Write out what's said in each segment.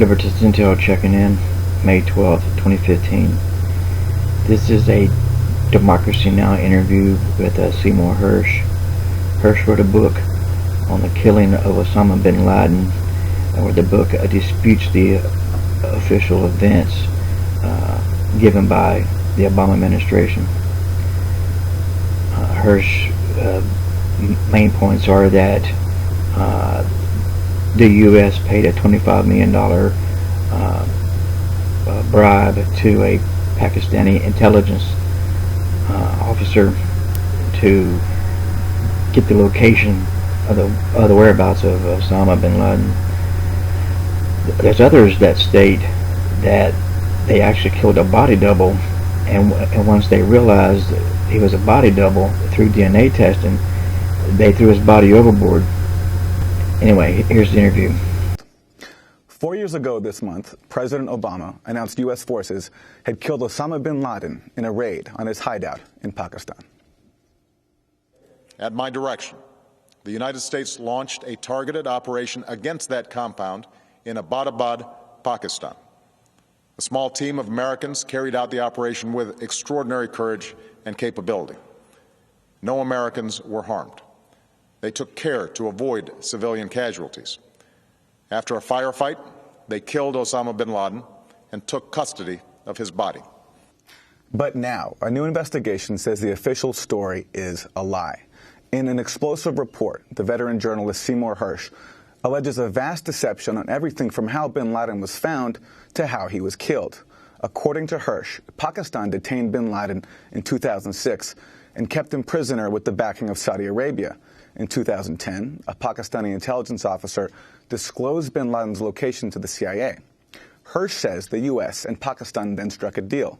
Libertas Intel checking in, May 12th, 2015. This is a Democracy Now! Interview with Seymour Hersh. Hersh wrote a book on the killing of Osama bin Laden, where the book disputes the official events given by the Obama administration. Hersh's main points are that the U.S. paid a $25 million bribe to a Pakistani intelligence officer to get the location of the whereabouts of Osama bin Laden. There's others that state that they actually killed a body double, and once they realized he was a body double through DNA testing, they threw his body overboard. Anyway, here's the interview. 4 years ago this month, President Obama announced U.S. forces had killed Osama bin Laden in a raid on his hideout in Pakistan. At my direction, the United States launched a targeted operation against that compound in Abbottabad, Pakistan. A small team of Americans carried out the operation with extraordinary courage and capability. No Americans were harmed. They took care to avoid civilian casualties. After a firefight, they killed Osama bin Laden and took custody of his body. But now, a new investigation says the official story is a lie. In an explosive report, the veteran journalist Seymour Hersh alleges a vast deception on everything from how bin Laden was found to how he was killed. According to Hersh, Pakistan detained bin Laden in 2006 and kept him prisoner with the backing of Saudi Arabia. In 2010, a Pakistani intelligence officer disclosed bin Laden's location to the CIA. Hersh says the U.S. and Pakistan then struck a deal.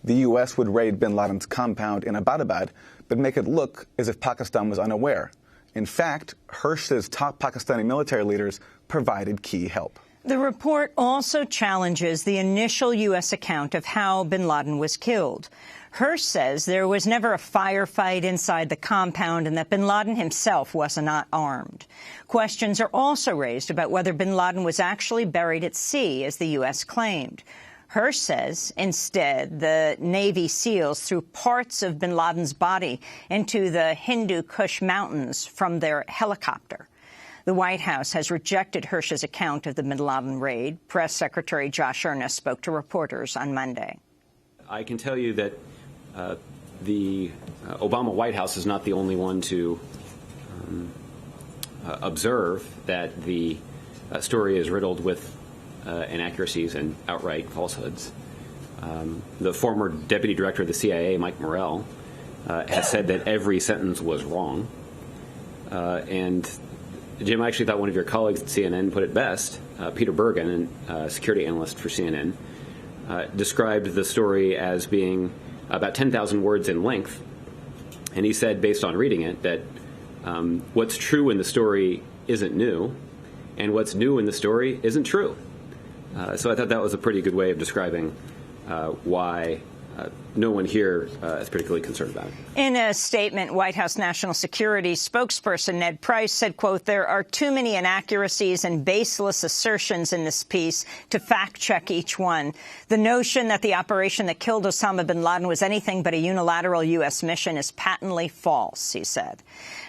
The U.S. would raid bin Laden's compound in Abbottabad, but make it look as if Pakistan was unaware. In fact, Hersh says top Pakistani military leaders provided key help. The report also challenges the initial U.S. account of how bin Laden was killed. Hersh says there was never a firefight inside the compound and that bin Laden himself was not armed. Questions are also raised about whether bin Laden was actually buried at sea, as the U.S. claimed. Hersh says, instead, the Navy SEALs threw parts of bin Laden's body into the Hindu Kush Mountains from their helicopter. The White House has rejected Hersh's account of the bin Laden raid. Press Secretary Josh Earnest spoke to reporters on Monday. I can tell you that the Obama White House is not the only one to observe that the story is riddled with inaccuracies and outright falsehoods. The former deputy director of the CIA, Mike Morrell, has said that every sentence was wrong. And Jim, I actually thought one of your colleagues at CNN put it best. Peter Bergen, a security analyst for CNN, described the story as being about 10,000 words in length. And he said, based on reading it, that what's true in the story isn't new, and what's new in the story isn't true. So I thought that was a pretty good way of describing why no one here is particularly concerned about it. In a statement, White House National Security spokesperson Ned Price said, quote, "There are too many inaccuracies and baseless assertions in this piece to fact-check each one. The notion that the operation that killed Osama bin Laden was anything but a unilateral U.S. mission is patently false," he said.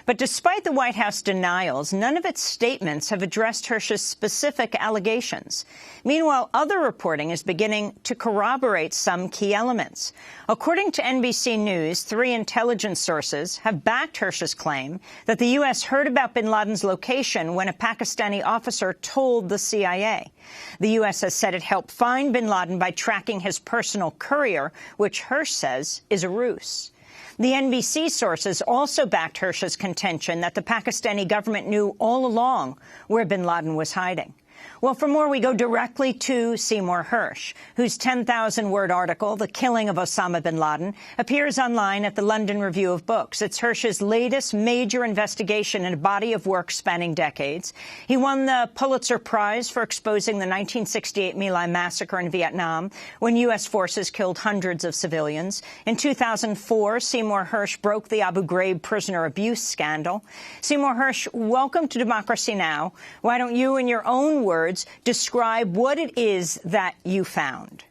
But despite the White House denials, none of its statements have addressed Hersh's specific allegations. Meanwhile, other reporting is beginning to corroborate some key elements. According to NBC News, 3 intelligence sources have backed Hersh's claim that the U.S. heard about bin Laden's location when a Pakistani officer told the CIA. The U.S. has said it helped find bin Laden by tracking his personal courier, which Hersh says is a ruse. The NBC sources also backed Hersh's contention that the Pakistani government knew all along where bin Laden was hiding. Well, for more, we go directly to Seymour Hersh, whose 10,000-word article, The Killing of Osama bin Laden, appears online at the London Review of Books. It's Hersh's latest major investigation in a body of work spanning decades. He won the Pulitzer Prize for exposing the 1968 My Lai massacre in Vietnam, when U.S. forces killed hundreds of civilians. In 2004, Seymour Hersh broke the Abu Ghraib prisoner abuse scandal. Seymour Hersh, welcome to Democracy Now! Why don't you, in your own words, records. Describe what it is that you found.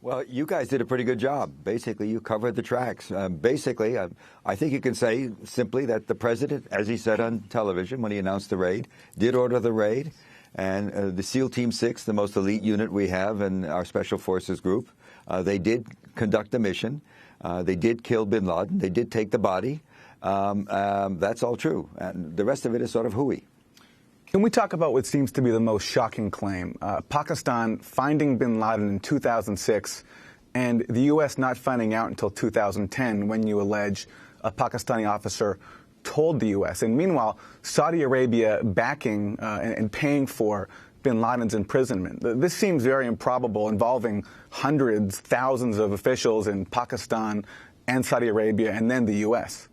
Well, you guys did a pretty good job. Basically, you covered the tracks. I think you can say simply that the president, as he said on television when he announced the raid, did order the raid. And the SEAL Team 6, the most elite unit we have in our Special Forces group, they did conduct the mission. They did kill bin Laden. They did take the body. That's all true. And the rest of it is sort of hooey. Can we talk about what seems to be the most shocking claim? Pakistan finding bin Laden in 2006 and the U.S. not finding out until 2010 when you allege a Pakistani officer told the U.S. And meanwhile, Saudi Arabia backing and paying for bin Laden's imprisonment. This seems very improbable, involving hundreds, thousands of officials in Pakistan and Saudi Arabia and then the U.S.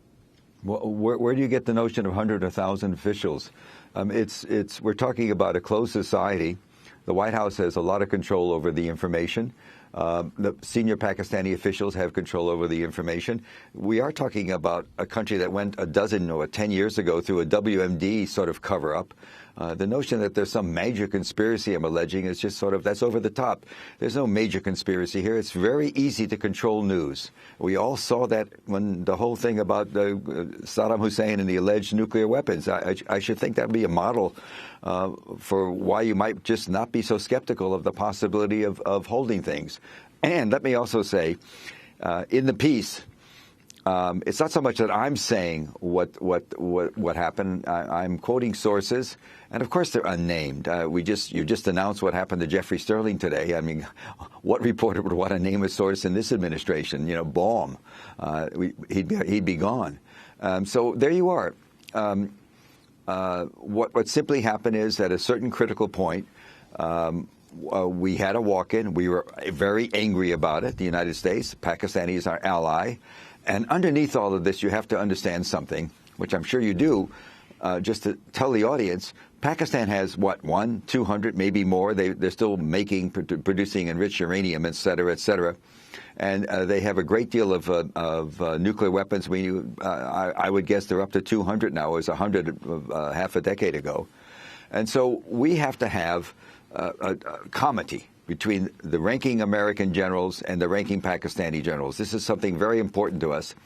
Well, where do you get the notion of 100 or 1,000 officials? We're talking about a closed society. The White House has a lot of control over the information. The senior Pakistani officials have control over the information. We are talking about a country that went a dozen or 10 years ago through a WMD sort of cover-up. The notion that there's some major conspiracy I'm alleging is just sort of, that's over the top. There's no major conspiracy here. It's very easy to control news. We all saw that when the whole thing about Saddam Hussein and the alleged nuclear weapons. I should think that would be a model for why you might just not be so skeptical of the possibility of holding things. And let me also say, in the piece, it's not so much that I'm saying what happened. I'm quoting sources, and of course they're unnamed. You just announced what happened to Jeffrey Sterling today. I mean, what reporter would want to name a source in this administration? You know, Baum. He'd be gone. So there you are. What simply happened is at a certain critical point, we had a walk-in. We were very angry about it. The United States, Pakistani is our ally. And underneath all of this, you have to understand something, which I'm sure you do, just to tell the audience. Pakistan has, 200, maybe more. They're still producing enriched uranium, et cetera, et cetera. And they have a great deal of nuclear weapons. I would guess they're up to 200 now. It was 100 half a decade ago. And so we have to have a comity between the ranking American generals and the ranking Pakistani generals. This is something very important to us.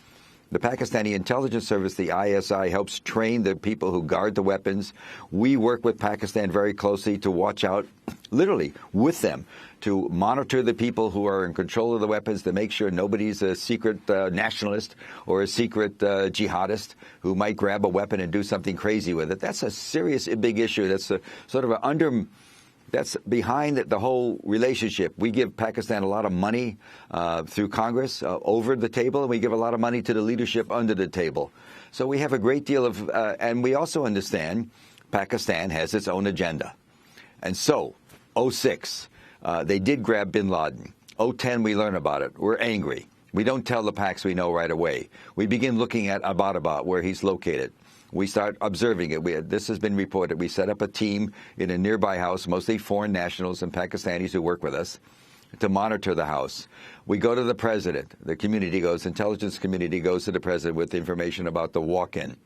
The Pakistani intelligence service, the ISI, helps train the people who guard the weapons. We work with Pakistan very closely to watch out, literally with them, to monitor the people who are in control of the weapons, to make sure nobody's a secret nationalist or a secret jihadist who might grab a weapon and do something crazy with it. That's a serious, big issue. That's that's behind the whole relationship. We give Pakistan a lot of money through Congress over the table, and we give a lot of money to the leadership under the table. So we have a great deal of, and we also understand Pakistan has its own agenda. And so, 2006, they did grab bin Laden. 2010, we learn about it. We're angry. We don't tell the Paks we know right away. We begin looking at Abbottabad, where he's located. We start observing it. This has been reported. We set up a team in a nearby house, mostly foreign nationals and Pakistanis who work with us, to monitor the house. We go to the president. The intelligence community goes to the president with information about the walk-in.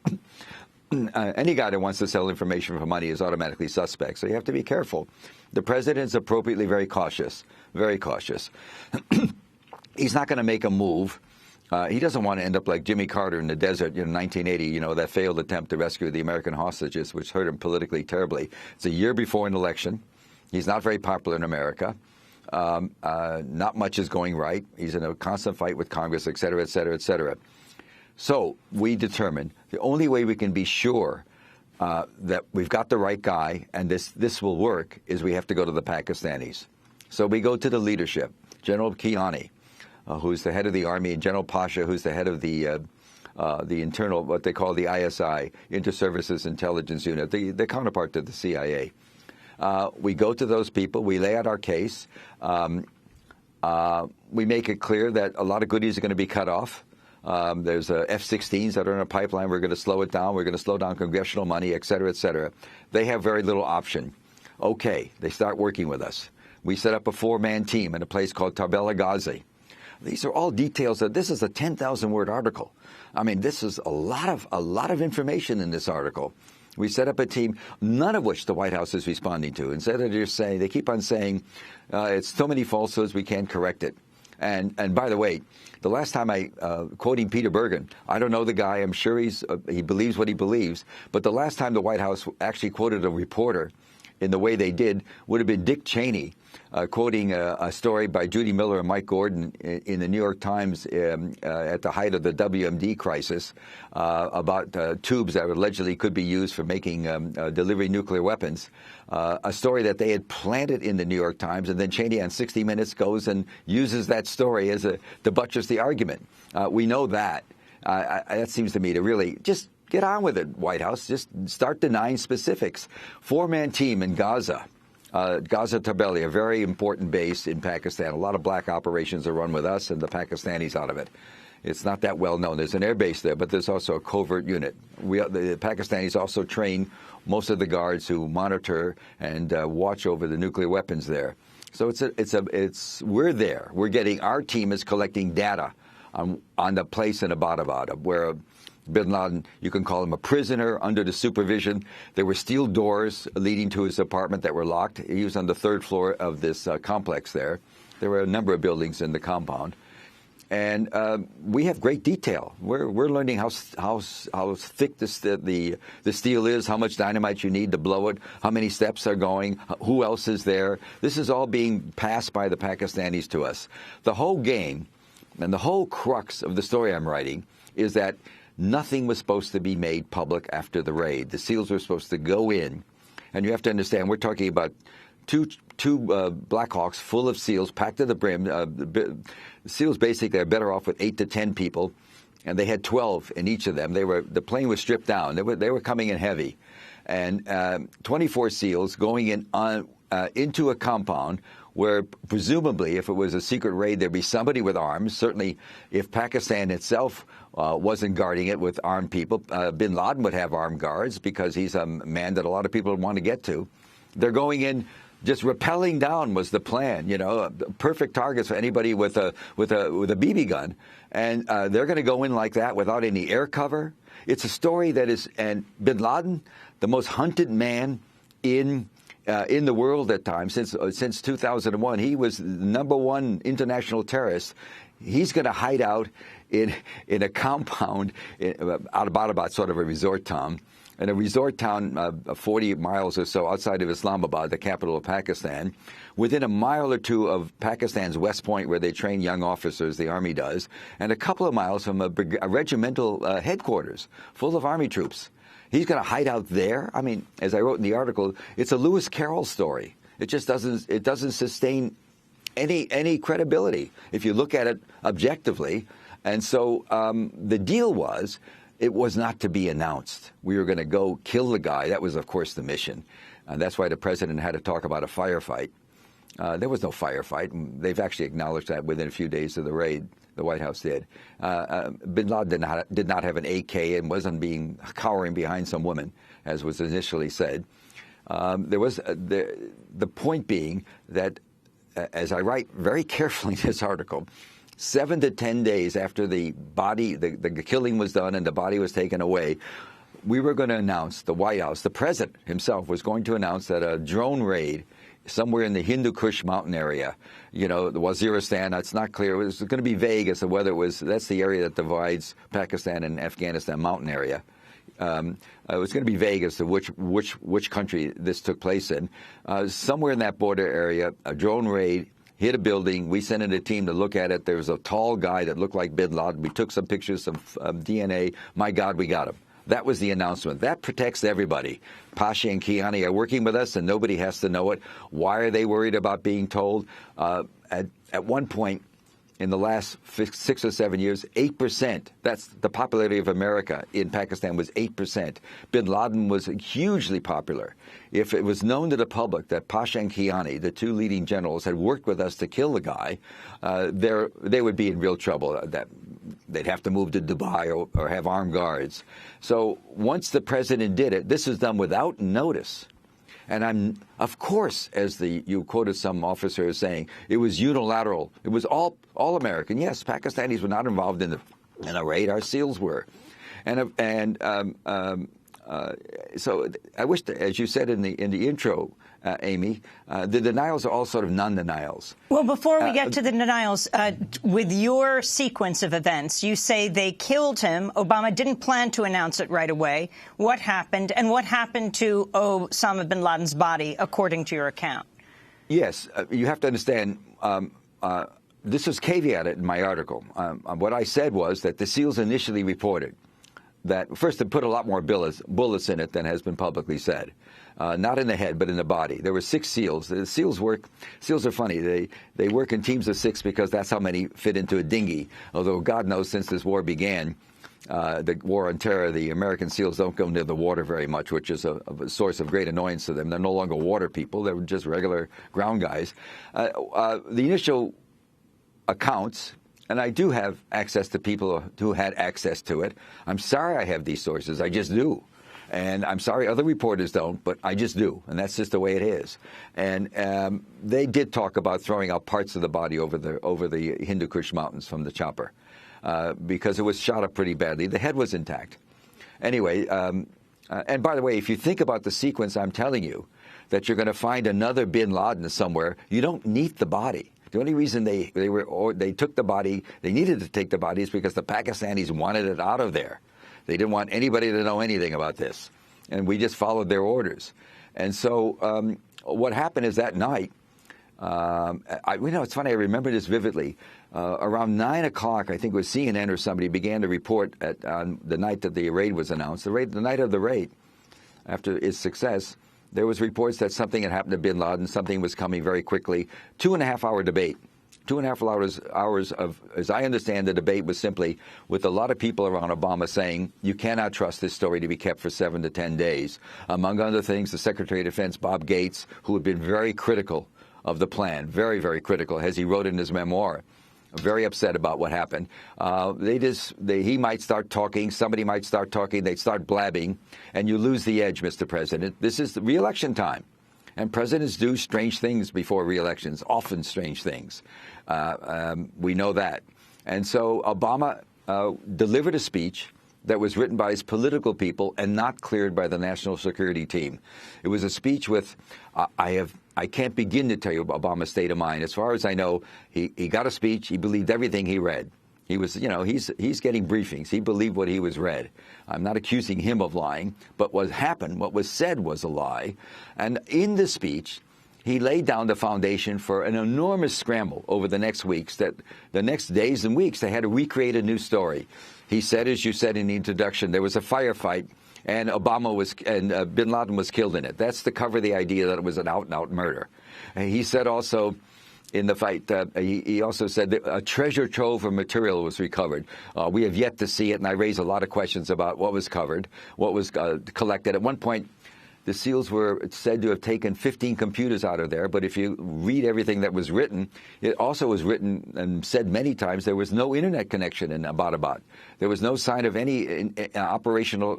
Any guy that wants to sell information for money is automatically suspect, so you have to be careful. The president is appropriately very cautious, very cautious. He's not going to make a move. He doesn't want to end up like Jimmy Carter in the desert in 1980, that failed attempt to rescue the American hostages, which hurt him politically terribly. It's a year before an election. He's not very popular in America. Not much is going right. He's in a constant fight with Congress, et cetera, et cetera, et cetera. So we determined the only way we can be sure that we've got the right guy and this will work is we have to go to the Pakistanis. So we go to the leadership, General Kiani, who's the head of the army, and General Pasha, who's the head of the internal, what they call the ISI, Inter-Services Intelligence Unit, the counterpart to the CIA. We go to those people. We lay out our case. We make it clear that a lot of goodies are going to be cut off. There's F-16s that are in a pipeline. We're going to slow it down. We're going to slow down congressional money, et cetera, et cetera. They have very little option. Okay, they start working with us. We set up a 4-man team in a place called Tarbela Ghazi. These are all details. This is a 10,000-word article. I mean, this is a lot of information in this article. We set up a team, none of which the White House is responding to. Instead of just saying, they keep on saying, it's so many falsehoods, we can't correct it. And by the way, the last time quoting Peter Bergen, I don't know the guy, I'm sure he believes what he believes, but the last time the White House actually quoted a reporter in the way they did would have been Dick Cheney quoting a story by Judy Miller and Mike Gordon in the New York Times at the height of the WMD crisis about tubes that allegedly could be used for making delivering nuclear weapons. A story that they had planted in the New York Times, and then Cheney on 60 Minutes goes and uses that story as to buttress the argument. We know that. That seems to me to really just get on with it, White House. Just start denying specifics. 4-man team in Gaza. Gaza Tabeli, a very important base in Pakistan. A lot of black operations are run with us and the Pakistanis out of it. It's not that well known. There's an air base there, but there's also a covert unit. The Pakistanis also train most of the guards who monitor and watch over the nuclear weapons there. So we're there. We're getting, our team is collecting data on the place in Abbottabad where bin Laden, you can call him a prisoner under the supervision. There were steel doors leading to his apartment that were locked. He was on the 3rd floor of this complex there. There were a number of buildings in the compound. And we have great detail. We're learning how thick the steel is, how much dynamite you need to blow it, how many steps are going, who else is there. This is all being passed by the Pakistanis to us. The whole game and the whole crux of the story I'm writing is that nothing was supposed to be made public after the raid. The SEALs were supposed to go in, and you have to understand, we're talking about two Black Hawks full of SEALs packed to the brim. The SEALs basically are better off with 8 to 10 people, and they had 12 in each of them. The plane was stripped down. They were coming in heavy, and 24 SEALs going in into a compound where presumably, if it was a secret raid, there'd be somebody with arms. Certainly, if Pakistan itself wasn't guarding it with armed people, bin Laden would have armed guards because he's a man that a lot of people would want to get to. They're going in, just rappelling down was the plan. Perfect targets for anybody with a BB gun, and they're going to go in like that without any air cover. It's a story that is, and bin Laden, the most hunted man in the world at times since 2001. He was the #1 international terrorist. He's going to hide out in a compound out of Abbottabad, sort of a resort town. In a resort town 40 miles or so outside of Islamabad, the capital of Pakistan, within a mile or two of Pakistan's West Point, where they train young officers, the Army does, and a couple of miles from a regimental headquarters full of Army troops. He's going to hide out there. I mean, as I wrote in the article, it's a Lewis Carroll story. It just doesn't sustain any credibility if you look at it objectively. And so the deal was, it was not to be announced. We were going to go kill the guy. That was, of course, the mission. And that's why the president had to talk about a firefight. There was no firefight. They've actually acknowledged that within a few days of the raid. The White House did. Bin Laden did not have an AK and wasn't cowering behind some woman, as was initially said. There was the point being that, as I write very carefully in this article, 7 to 10 days after the killing was done and the body was taken away, we were going to announce, the White House, the president himself was going to announce that a drone raid somewhere in the Hindu Kush mountain area, the Waziristan, it's not clear. It was going to be vague as to whether it was, that's the area that divides Pakistan and Afghanistan mountain area. It was going to be vague as to which country this took place in. Somewhere in that border area, a drone raid hit a building. We sent in a team to look at it. There was a tall guy that looked like bin Laden. We took some pictures, some DNA. My God, we got him. That was the announcement. That protects everybody. Pasha and Kiani are working with us, and nobody has to know it. Why are they worried about being told? At one point in the last 6 or 7 years, 8%, that's the popularity of America in Pakistan, was 8%. Bin Laden was hugely popular. If it was known to the public that Pasha and Kiani, the 2 leading generals, had worked with us to kill the guy, they would be in real trouble. They'd have to move to Dubai or have armed guards. So once the president did it, this is done without notice. And of course, as you quoted some officer as saying, it was unilateral. It was all American. Yes, Pakistanis were not involved in a raid. Our SEALs were. And So I wish, as you said in the intro, Amy, the denials are all sort of non-denials. Well, before we get to the denials, with your sequence of events, you say they killed him. Obama didn't plan to announce it right away. What happened, and what happened to Osama bin Laden's body, according to your account? Yes, you have to understand. This was caveated in my article. What I said was that the SEALs initially reported that, first, they put a lot more bullets in it than has been publicly said. Not in the head, but in the body. There were 6 SEALs. The SEALs are funny. They work in teams of 6 because that's how many fit into a dinghy. Although God knows since this war began, the war on terror, the American SEALs don't go near the water very much, which is a source of great annoyance to them. They're no longer water people. They're just regular ground guys. The initial accounts, and I do have access to people who had access to it. I'm sorry I have these sources. I just do. And I'm sorry other reporters don't, but I just do. And that's just the way it is. And they did talk about throwing out parts of the body over the Hindu Kush Mountains from the chopper because it was shot up pretty badly. The head was intact. Anyway, and by the way, if you think about the sequence I'm telling you, that you're going to find another bin Laden somewhere, you don't need the body. The only reason they took the body, they needed to take the body, is because the Pakistanis wanted it out of there. They didn't want anybody to know anything about this, and we just followed their orders. And so what happened is that night, it's funny, I remember this vividly. Around 9 o'clock, I think it was CNN or somebody began to report on the night that the raid was announced. The night of the raid, after its success, there was reports that something had happened to bin Laden, something was coming very quickly. 2.5-hour debate. 2.5 hours of, as I understand, the debate was simply with a lot of people around Obama saying, you cannot trust this story to be kept for 7 to 10 days. Among other things, the Secretary of Defense, Bob Gates, who had been very critical of the plan, very, very critical, as he wrote in his memoir, very upset about what happened. He might start talking, somebody might start talking, they'd start blabbing, and you lose the edge, Mr. President. This is the re-election time. And presidents do strange things before re-elections, often strange things. We know that. And so Obama delivered a speech that was written by his political people and not cleared by the national security team. It was a speech with, I can't begin to tell you Obama's state of mind. As far as I know, he got a speech. He believed everything he read. He was, he's getting briefings. He believed what he was read. I'm not accusing him of lying, but what happened, what was said was a lie. And in the speech, he laid down the foundation for an enormous scramble over the next weeks, that the next days and weeks, they had to recreate a new story. He said, as you said in the introduction, there was a firefight, and bin Laden was killed in it. That's to cover the idea that it was an out-and-out murder. And he said also, in the fight, he also said that a treasure trove of material was recovered. We have yet to see it, and I raised a lot of questions about what was covered, what was collected. At one point, the SEALs were said to have taken 15 computers out of there, but if you read everything that was written, it also was written and said many times there was no internet connection in Abbottabad. There was no sign of any operational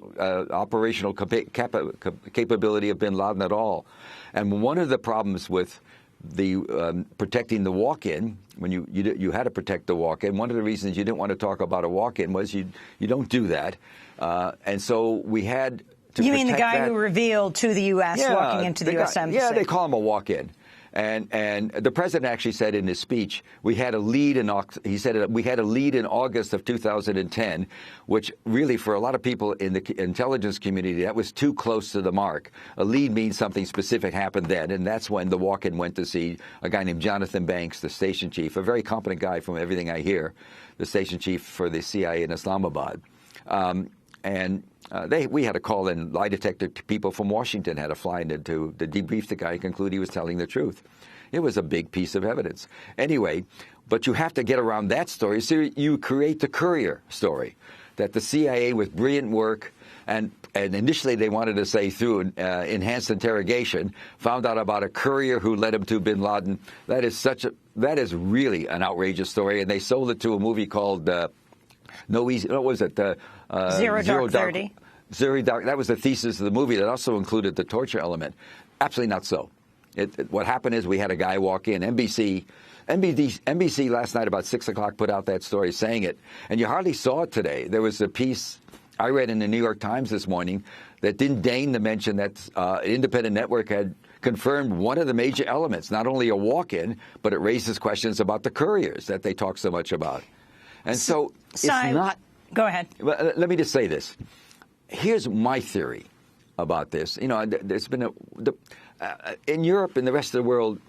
capability of bin Laden at all. And one of the problems with the protecting the walk-in, when you had to protect the walk-in, one of the reasons you didn't want to talk about a walk-in was you don't do that. And so we had to You mean the guy that. who revealed to the U.S. walking into the U.S. Embassy? Yeah, they call him a walk-in. And the president actually said in his speech, we had a lead in August of 2010, which really for a lot of people in the intelligence community, that was too close to the mark. A lead means something specific happened then, and that's when the walk-in went to see a guy named Jonathan Banks, the station chief, a very competent guy from everything I hear, the station chief for the CIA in Islamabad. We had to call in lie detector people from Washington, had to fly in to debrief the guy, conclude he was telling the truth. It was a big piece of evidence. Anyway, but you have to get around that story. So you create the courier story, that the CIA with brilliant work, and initially they wanted to say through enhanced interrogation, found out about a courier who led him to bin Laden. That is really an outrageous story, and they sold it to a movie called Zero Dark 30. That was the thesis of the movie that also included the torture element. Absolutely not so. What happened is we had a guy walk in. NBC last night about 6 o'clock put out that story saying it, and you hardly saw it today. There was a piece I read in the New York Times this morning that didn't deign to mention that an independent network had confirmed one of the major elements, not only a walk-in, but it raises questions about the couriers that they talk so much about. And so it's not... Go ahead. Let me just say this. Here's my theory about this. You know, there's been in Europe and the rest of the world,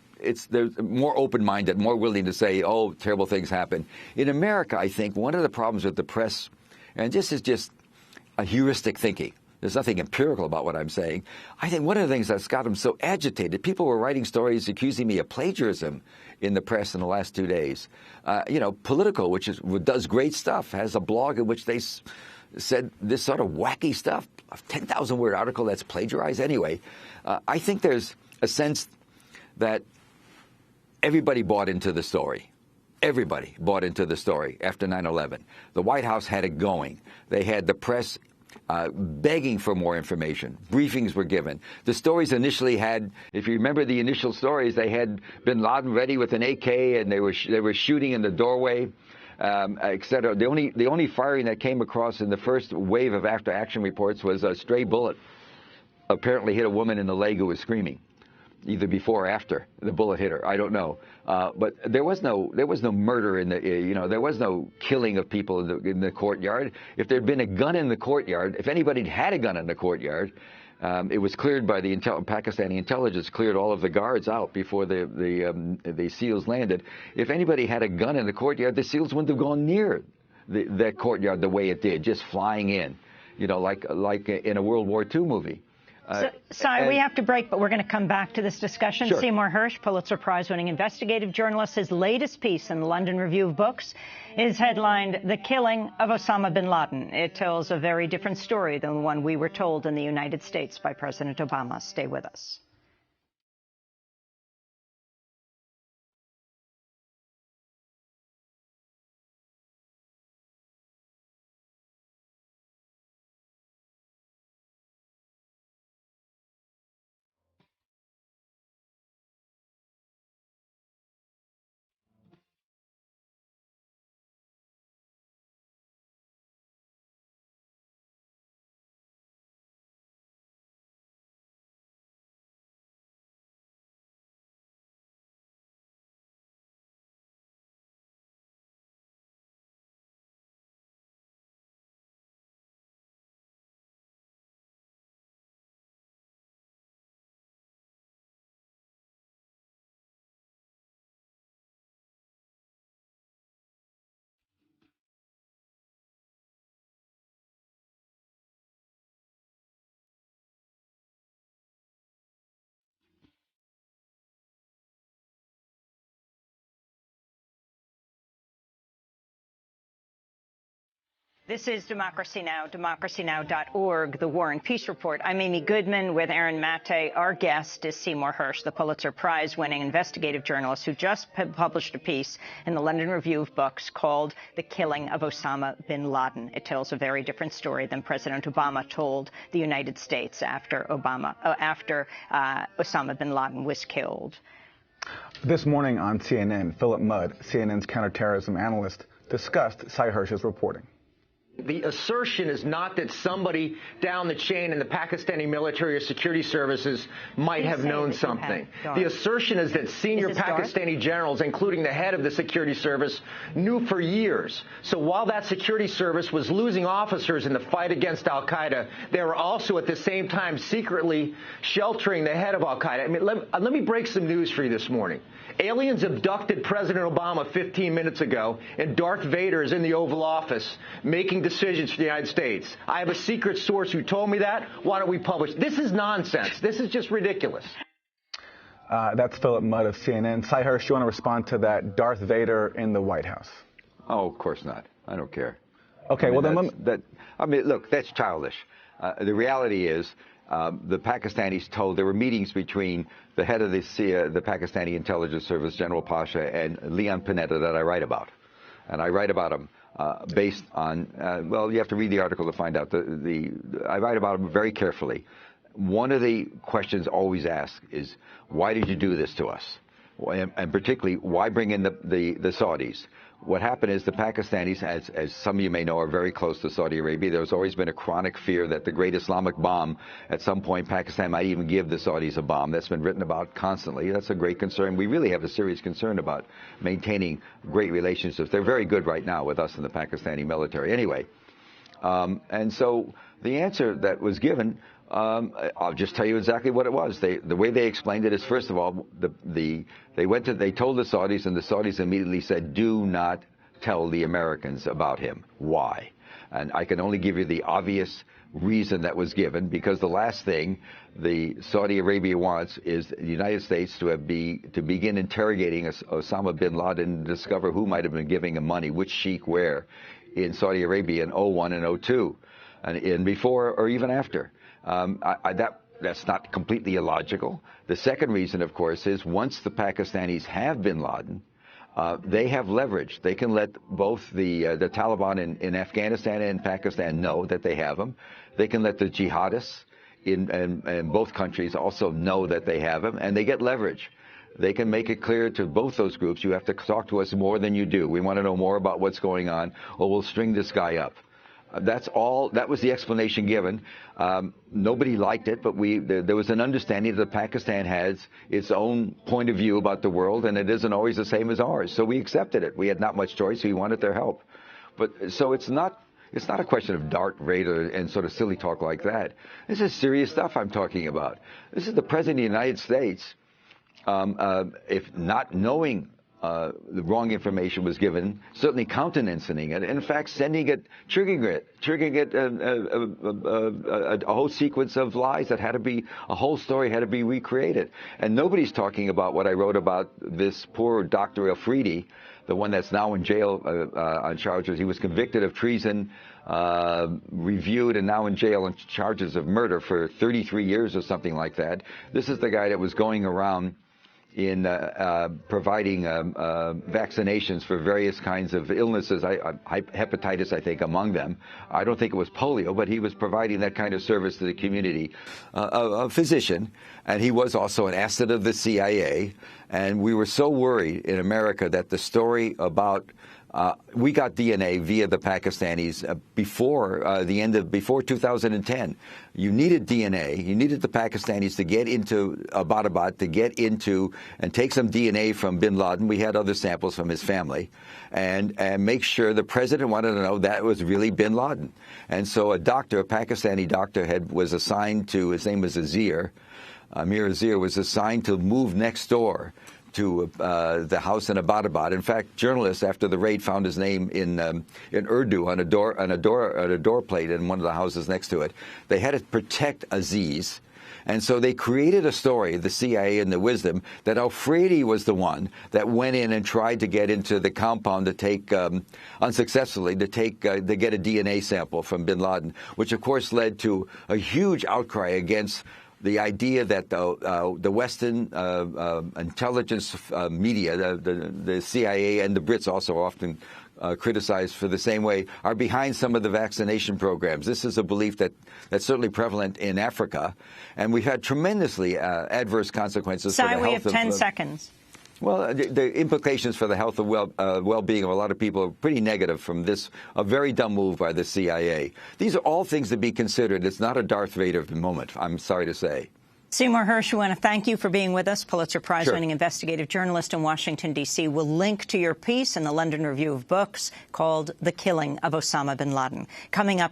they're more open-minded, more willing to say, oh, terrible things happen. In America, I think one of the problems with the press, and this is just a heuristic thinking. There's nothing empirical about what I'm saying. I think one of the things that's got them so agitated, people were writing stories accusing me of plagiarism in the press in the last 2 days. You know, Politico, which does great stuff, has a blog in which they said this sort of wacky stuff, a 10,000-word article that's plagiarized. Anyway, I think there's a sense that everybody bought into the story. Everybody bought into the story after 9/11. The White House had it going. They had the press begging for more information. Briefings were given. The stories initially had, if you remember the initial stories, they had bin Laden ready with an AK and they were shooting in the doorway, et cetera. The only firing that came across in the first wave of after-action reports was a stray bullet apparently hit a woman in the leg who was screaming, either before or after the bullet hit her. I don't know. But there was no murder in the, there was no killing of people in the courtyard. If there had been a gun in the courtyard, if anybody had a gun in the courtyard, it was cleared by the Pakistani intelligence, cleared all of the guards out before the SEALs landed. If anybody had a gun in the courtyard, the SEALs wouldn't have gone near that courtyard the way it did, just flying in, like in a World War II movie. Sorry, we have to break, but we're going to come back to this discussion. Sure. Seymour Hersh, Pulitzer Prize-winning investigative journalist, his latest piece in the London Review of Books is headlined, "The Killing of Osama bin Laden." It tells a very different story than the one we were told in the United States by President Obama. Stay with us. This is Democracy Now!, democracynow.org, The War and Peace Report. I'm Amy Goodman with Aaron Mate. Our guest is Seymour Hersh, the Pulitzer Prize-winning investigative journalist who just published a piece in the London Review of Books called "The Killing of Osama bin Laden." It tells a very different story than President Obama told the United States after Osama bin Laden was killed. This morning on CNN, Philip Mudd, CNN's counterterrorism analyst, discussed Sy Hersh's reporting. The assertion is not that somebody down the chain in the Pakistani military or security services might have known something. The assertion is that senior Pakistani generals, including the head of the security service, knew for years. So while that security service was losing officers in the fight against al-Qaeda, they were also at the same time secretly sheltering the head of al-Qaeda. I mean, let me break some news for you this morning. Aliens abducted President Obama 15 minutes ago, and Darth Vader is in the Oval Office making decisions for the United States. I have a secret source who told me that. Why don't we publish? This is nonsense. This is just ridiculous. That's Philip Mudd of CNN. Sy Hersh, you want to respond to that Darth Vader in the White House? Oh, of course not. I don't care. Okay, look, that's childish. The reality is, the Pakistanis told there were meetings between the head of the Pakistani intelligence service, General Pasha, and Leon Panetta that I write about. And I write about them based on, you have to read the article to find out. I write about them very carefully. One of the questions always asked is, why did you do this to us? and particularly why bring in the Saudis? What happened is the Pakistanis, as some of you may know, are very close to Saudi Arabia. There's always been a chronic fear that the great Islamic bomb, at some point, Pakistan might even give the Saudis a bomb. That's been written about constantly. That's a great concern. We really have a serious concern about maintaining great relationships. They're very good right now with us in the Pakistani military. Anyway, and so the answer that was given, I'll just tell you exactly what it was. The way they explained it is, first of all, they told the Saudis, and the Saudis immediately said, do not tell the Americans about him. Why? And I can only give you the obvious reason that was given, because the last thing the Saudi Arabia wants is the United States to begin interrogating Osama bin Laden and discover who might have been giving him money, which sheikh where, in Saudi Arabia in 01 and 02, and before or even after. That's not completely illogical. The second reason, of course, is once the Pakistanis have bin Laden, they have leverage. They can let both the Taliban in Afghanistan and Pakistan know that they have them. They can let the jihadists in both countries also know that they have them, and they get leverage. They can make it clear to both those groups, you have to talk to us more than you do. We want to know more about what's going on, or we'll string this guy up. That's all. That was the explanation given. Nobody liked it, but there was an understanding that Pakistan has its own point of view about the world, and it isn't always the same as ours. So we accepted it. We had not much choice. We wanted their help. But so it's not a question of Darth Vader and sort of silly talk like that. This is serious stuff I'm talking about. This is the President of the United States, if not knowing the wrong information was given, certainly countenancing it, and in fact triggering it, a whole sequence of lies that a whole story had to be recreated. And nobody's talking about what I wrote about this poor Dr. Afridi, the one that's now in jail on charges. He was convicted of treason, reviewed, and now in jail on charges of murder for 33 years or something like that. This is the guy that was going around in providing vaccinations for various kinds of illnesses, hepatitis, I think, among them. I don't think it was polio, but he was providing that kind of service to the community, a physician, and he was also an asset of the CIA. And we were so worried in America that the story about we got DNA via the Pakistanis before 2010. You needed DNA. You needed the Pakistanis to get into Abbottabad, to get into and take some DNA from bin Laden. We had other samples from his family, and make sure the president wanted to know that was really bin Laden. And so a Pakistani doctor was assigned to, his name was Amir Azir, was assigned to move next door to the house in Abbottabad. In fact, journalists after the raid found his name in Urdu on a door plate in one of the houses next to it. They had to protect Aziz, and so they created a story, the CIA and the wisdom, that Afridi was the one that went in and tried to get into the compound to take unsuccessfully to get a DNA sample from bin Laden, which of course led to a huge outcry against the idea that the Western intelligence media, the CIA and the Brits also often criticized for the same way, are behind some of the vaccination programs. This is a belief that's certainly prevalent in Africa, and we've had tremendously adverse consequences for the health of... we have 10 seconds. Well, the implications for the health and well-being of a lot of people are pretty negative from this, a very dumb move by the CIA. These are all things to be considered. It's not a Darth Vader moment, I'm sorry to say. Seymour Hersh, we want to thank you for being with us, Pulitzer Prize-winning investigative journalist in Washington, D.C. We'll link to your piece in the London Review of Books called The Killing of Osama bin Laden. Coming up...